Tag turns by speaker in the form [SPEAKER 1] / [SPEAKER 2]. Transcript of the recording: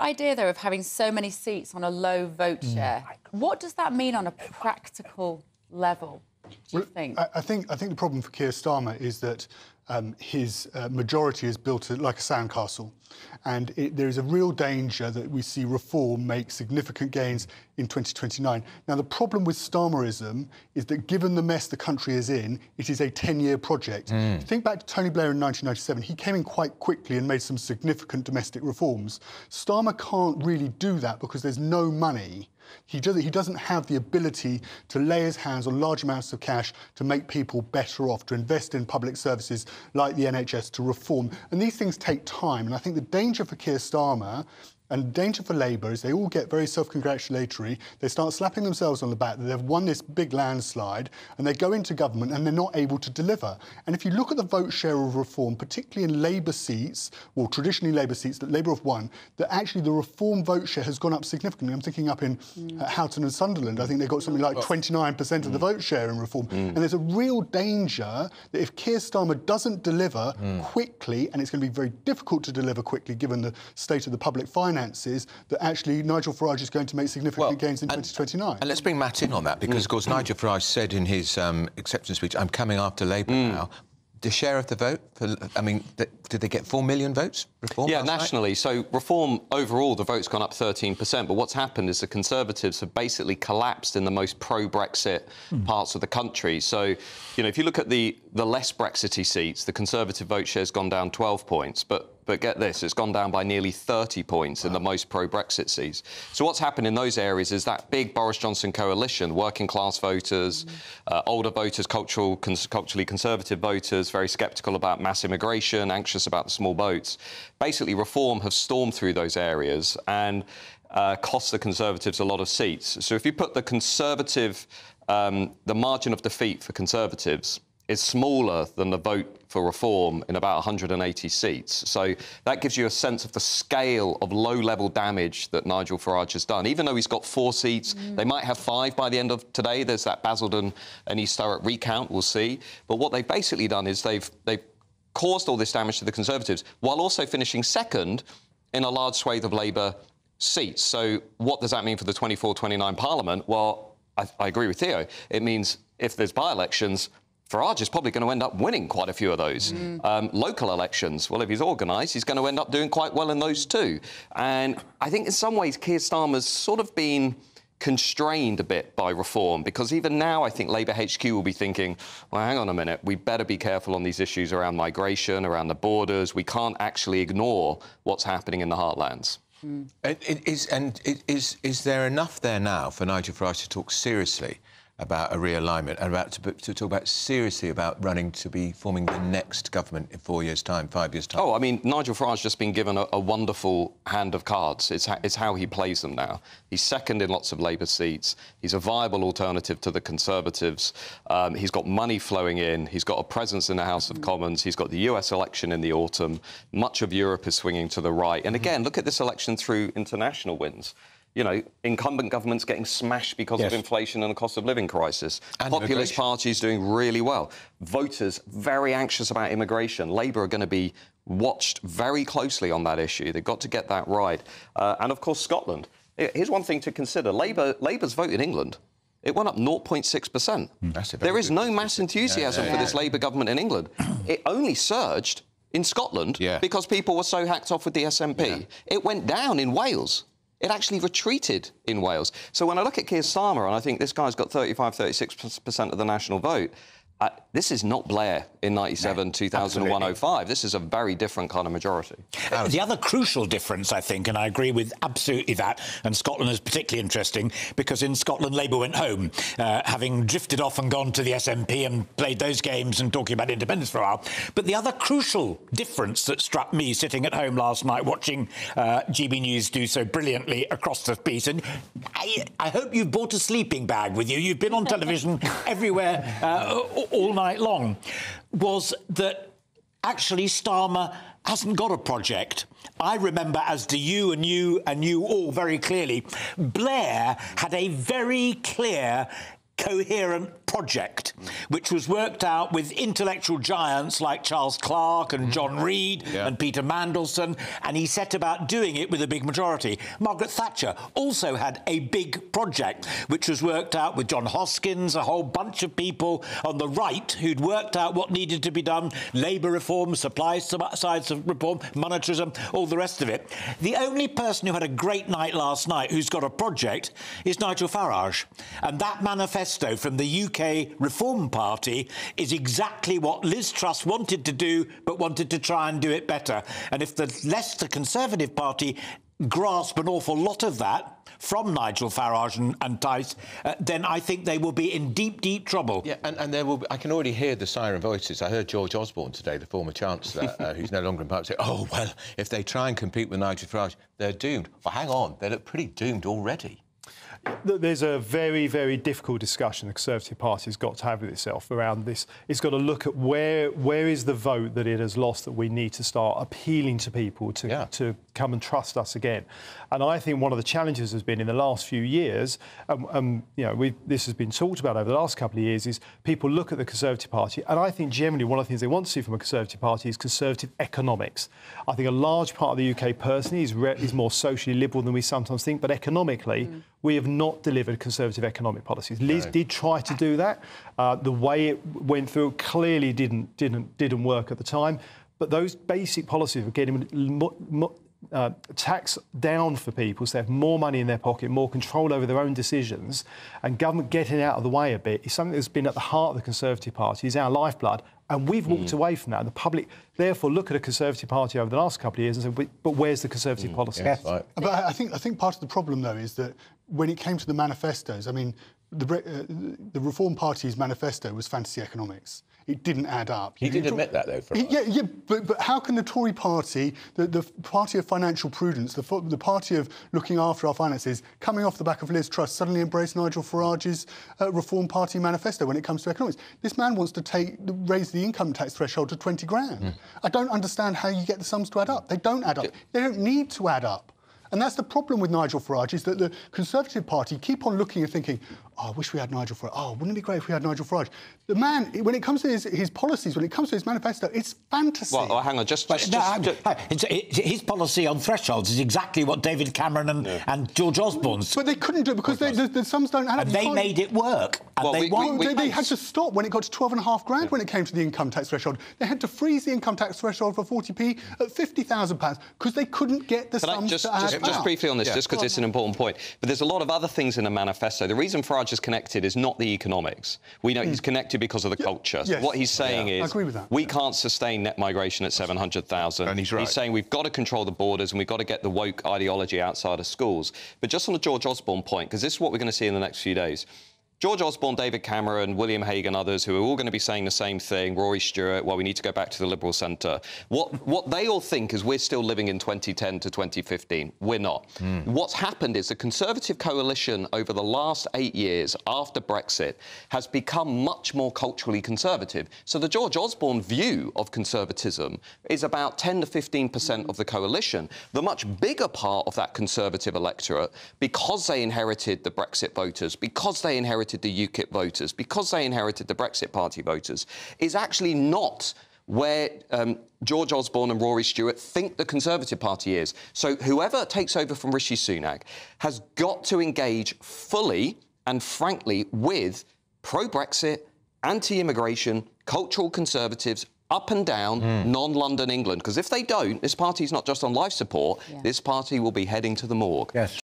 [SPEAKER 1] idea, though, of having so many seats on a low vote share, what does that mean on a practical level, do you think?
[SPEAKER 2] I think the problem for Keir Starmer is that his majority is built like a sandcastle. And there is a real danger that we see Reform make significant gains in 2029. Now, the problem with Starmerism is that given the mess the country is in, it is a 10-year project. Think back to Tony Blair in 1997. He came in quite quickly and made some significant domestic reforms. Starmer can't really do that because there's no money. He doesn't have the ability to lay his hands on large amounts of cash to make people better off, to invest in public services like the NHS, to reform. And these things take time. And I think the danger for Keir Starmer and the danger for Labour is they all get very self-congratulatory. They start slapping themselves on the back that they've won this big landslide, and they go into government and they're not able to deliver. And if you look at the vote share of Reform, particularly in Labour seats, well, traditionally Labour seats that Labour have won, that actually the Reform vote share has gone up significantly. I'm thinking up in Houghton and Sunderland. I think they got something like 29% of the vote share in Reform. And there's a real danger that if Keir Starmer doesn't deliver quickly, and it's going to be very difficult to deliver quickly given the state of the public finances, that actually Nigel Farage is going to make significant gains in 2029.
[SPEAKER 3] And let's bring Matt in on that, because, of course, Nigel Farage said in his acceptance speech, I'm coming after Labour now. The share of the vote, did they get 4 million votes, Reform?
[SPEAKER 4] Yeah, nationally. So Reform, overall, the vote's gone up 13%. But what's happened is the Conservatives have basically collapsed in the most pro-Brexit parts of the country. So, you know, if you look at the less Brexity seats, the Conservative vote share's gone down 12 points. But get this, it's gone down by nearly 30 points in the most pro-Brexit seats. So what's happened in those areas is that big Boris Johnson coalition, working-class voters, older voters, culturally conservative voters, very sceptical about mass immigration, anxious about the small votes. Basically, Reform have stormed through those areas and cost the Conservatives a lot of seats. So if you put the Conservative, the margin of defeat for Conservatives is smaller than the vote for Reform in about 180 seats. So that gives you a sense of the scale of low-level damage that Nigel Farage has done. Even though he's got 4 seats, they might have 5 by the end of today. There's that Basildon and East Thurrock recount, we'll see. But what they've basically done is they've caused all this damage to the Conservatives while also finishing second in a large swathe of Labour seats. So what does that mean for the 24-29 Parliament? Well, I agree with Theo. It means if there's by-elections, Farage is probably going to end up winning quite a few of those. Local elections, well, if he's organised, he's going to end up doing quite well in those too. And I think in some ways Keir Starmer's sort of been constrained a bit by Reform, because even now I think Labour HQ will be thinking, well, hang on a minute, we better be careful on these issues around migration, around the borders. We can't actually ignore what's happening in the heartlands.
[SPEAKER 3] Is there enough there now for Nigel Farage to talk seriously about a realignment and to talk about seriously about running to be forming the next government in 4 years' time, 5 years' time?
[SPEAKER 4] Oh, I mean, Nigel Farage's just been given a wonderful hand of cards. It's how he plays them now. He's second in lots of Labour seats. He's a viable alternative to the Conservatives. He's got money flowing in. He's got a presence in the House of Commons. He's got the US election in the autumn. Much of Europe is swinging to the right. And again, look at this election through international wins. You know, incumbent governments getting smashed because of inflation and the cost of living crisis. And populist parties doing really well. Voters very anxious about immigration. Labour are going to be watched very closely on that issue. They've got to get that right. And, of course, Scotland. Here's one thing to consider. Labour's vote in England, it went up 0.6%. There is no mass enthusiasm for this Labour government in England. It only surged in Scotland because people were so hacked off with the SNP. It went down in Wales. It actually retreated in Wales. So when I look at Keir Starmer, and I think this guy's got 36% of the national vote, this is not Blair in 97, 2001, 05. This is a very different kind of majority.
[SPEAKER 5] The other crucial difference, I think, and I agree with absolutely that, and Scotland is particularly interesting, because in Scotland, Labour went home, having drifted off and gone to the SNP and played those games and talking about independence for a while. But the other crucial difference that struck me sitting at home last night watching GB News do so brilliantly across the piece, and I hope you've brought a sleeping bag with you. You've been on television everywhere all night long, was that actually Starmer hasn't got a project. I remember, as do you and you all very clearly, Blair had a very clear, coherent project, which was worked out with intellectual giants like Charles Clarke and John Reed and Peter Mandelson, and he set about doing it with a big majority. Margaret Thatcher also had a big project, which was worked out with John Hoskins, a whole bunch of people on the right who'd worked out what needed to be done, labour reform, supply sides of reform, monetarism, all the rest of it. The only person who had a great night last night who's got a project is Nigel Farage. And that manifesto from the UK Reform Party is exactly what Liz Truss wanted to do, but wanted to try and do it better. And if the Leicester Conservative Party grasp an awful lot of that from Nigel Farage and Tice, then I think they will be in deep, deep trouble.
[SPEAKER 3] Yeah, and there will be, I can already hear the siren voices. I heard George Osborne today, the former Chancellor, who's no longer in Parliament, say, oh, well, if they try and compete with Nigel Farage, they're doomed. Well, hang on, they look pretty doomed already.
[SPEAKER 6] There's a very, very difficult discussion the Conservative Party's got to have with itself around this. It's got to look at where is the vote that it has lost that we need to start appealing to people to come and trust us again. And I think one of the challenges has been in the last few years, you know, this has been talked about over the last couple of years, is people look at the Conservative Party, and I think generally one of the things they want to see from a Conservative Party is conservative economics. I think a large part of the UK personally is more socially liberal than we sometimes think, but economically, we have not delivered conservative economic policies. Liz did try to do that. The way it went through clearly didn't work at the time. But those basic policies of getting tax down for people so they have more money in their pocket, more control over their own decisions, and government getting out of the way a bit is something that's been at the heart of the Conservative Party, is our lifeblood. And we've walked away from that. And the public, therefore, look at a Conservative Party over the last couple of years and say, but where's the Conservative policy?
[SPEAKER 3] Yes, right.
[SPEAKER 2] But I think part of the problem, though, is that when it came to the manifestos, I mean, the Reform Party's manifesto was fantasy economics. It didn't add up.
[SPEAKER 3] He did admit that, though, for us.
[SPEAKER 2] Yeah, but how can the Tory party, the party of financial prudence, the party of looking after our finances, coming off the back of Liz Truss, suddenly embrace Nigel Farage's Reform Party manifesto when it comes to economics? This man wants to raise the income tax threshold to 20 grand. I don't understand how you get the sums to add up. They don't add up. They don't need to add up. And that's the problem with Nigel Farage, is that the Conservative Party keep on looking and thinking, oh, I wish we had Nigel Farage. Oh, wouldn't it be great if we had Nigel Farage? The man, when it comes to his policies, when it comes to his manifesto, it's fantasy.
[SPEAKER 4] Well, hang on,
[SPEAKER 5] his policy on thresholds is exactly what David Cameron and George Osborne's...
[SPEAKER 2] But they couldn't do it because the sums don't add up.
[SPEAKER 5] And they made it work. And
[SPEAKER 2] they had to stop when it got to 12.5 grand when it came to the income tax threshold. They had to freeze the income tax threshold for 40p at £50,000 because they couldn't get the sums to add up.
[SPEAKER 4] Just briefly on this, just because it's an important point. But there's a lot of other things in the manifesto. The reason Farage is connected is not the economics. We know he's connected because of the culture.
[SPEAKER 2] Yes.
[SPEAKER 4] What he's saying is,
[SPEAKER 2] I agree with that.
[SPEAKER 4] We can't sustain net migration at 700,000.
[SPEAKER 3] And he's right.
[SPEAKER 4] He's saying we've got to control the borders and we've got to get the woke ideology outside of schools. But just on the George Osborne point, because this is what we're going to see in the next few days. George Osborne, David Cameron, William Hague and others who are all going to be saying the same thing, Rory Stewart, well, we need to go back to the Liberal centre. What they all think is we're still living in 2010 to 2015. We're not. What's happened is the Conservative coalition over the last 8 years after Brexit has become much more culturally conservative. So the George Osborne view of conservatism is about 10 to 15% of the coalition. The much bigger part of that Conservative electorate, because they inherited the Brexit voters, because they inherited the UKIP voters, because they inherited the Brexit Party voters, is actually not where George Osborne and Rory Stewart think the Conservative Party is. So whoever takes over from Rishi Sunak has got to engage fully and frankly with pro-Brexit, anti-immigration, cultural conservatives, up and down, non-London England. Because if they don't, this party's not just on life support, this party will be heading to the morgue.
[SPEAKER 5] Yes.